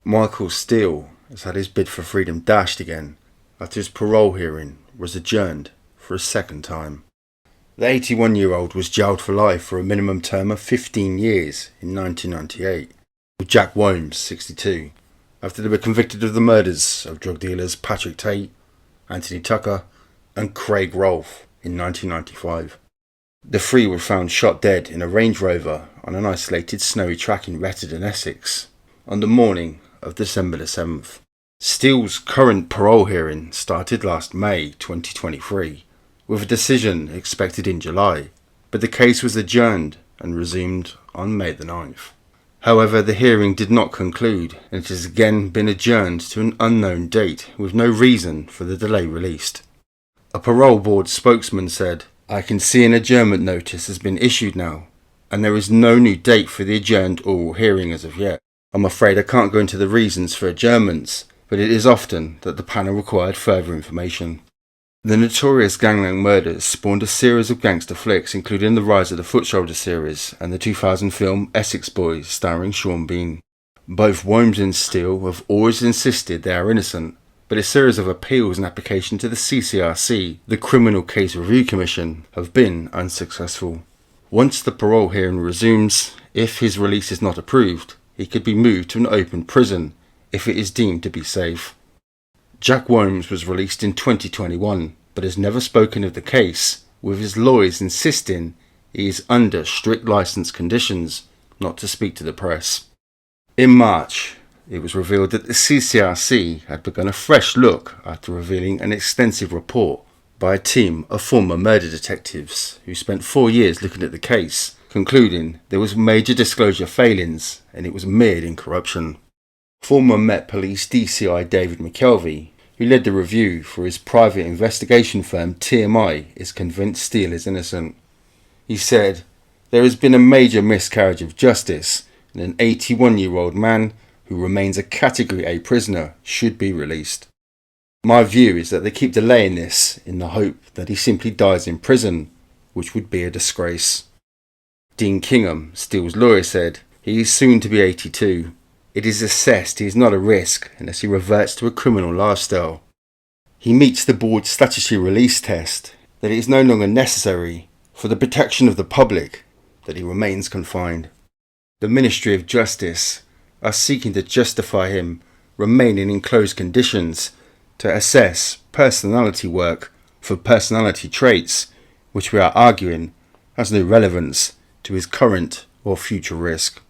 Michael Steele has had his bid for freedom dashed again after his parole hearing was adjourned for a second time. The 81-year-old was jailed for life for a minimum term of 15 years in 1998, with Jack Wombs, 62, after they were convicted of the murders of drug dealers Patrick Tate, Anthony Tucker and Craig Rolfe in 1995. The three were found shot dead in a Range Rover on an isolated snowy track in Retton, Essex, on the morning of December the 7th. Steele's current parole hearing started last May 2023, with a decision expected in July, but the case was adjourned and resumed on May the 9th. However, the hearing did not conclude, and it has again been adjourned to an unknown date with no reason for the delay released. A parole board spokesman said, "I can see an adjournment notice has been issued now, and there is no new date for the adjourned oral hearing as of yet. I'm afraid I can't go into the reasons for adjournments, but it is often that the panel required further information." The notorious gangland murders spawned a series of gangster flicks, including the Rise of the Foot Soldier series and the 2000 film Essex Boys starring Sean Bean. Both Wombs and Steele have always insisted they are innocent, but a series of appeals and application to the CCRC, the Criminal Case Review Commission, have been unsuccessful. Once the parole hearing resumes, if his release is not approved, he could be moved to an open prison if it is deemed to be safe. Jack Wombs was released in 2021, but has never spoken of the case, with his lawyers insisting he is under strict licence conditions not to speak to the press. In March, it was revealed that the CCRC had begun a fresh look after revealing an extensive report by a team of former murder detectives who spent 4 years looking at the case, concluding there was major disclosure failings and it was mired in corruption. Former Met Police DCI David McKelvey, who led the review for his private investigation firm TMI, is convinced Steele is innocent. He said, "There has been a major miscarriage of justice and an 81-year-old man who remains a Category A prisoner should be released. My view is that they keep delaying this in the hope that he simply dies in prison, which would be a disgrace." Dean Kingham, Steele's lawyer, said, "He is soon to be 82. It is assessed he is not a risk unless he reverts to a criminal lifestyle. He meets the board's statutory release test that it is no longer necessary for the protection of the public that he remains confined. The Ministry of Justice are seeking to justify him remaining in closed conditions to assess personality work for personality traits, which we are arguing has no relevance to his current or future risk."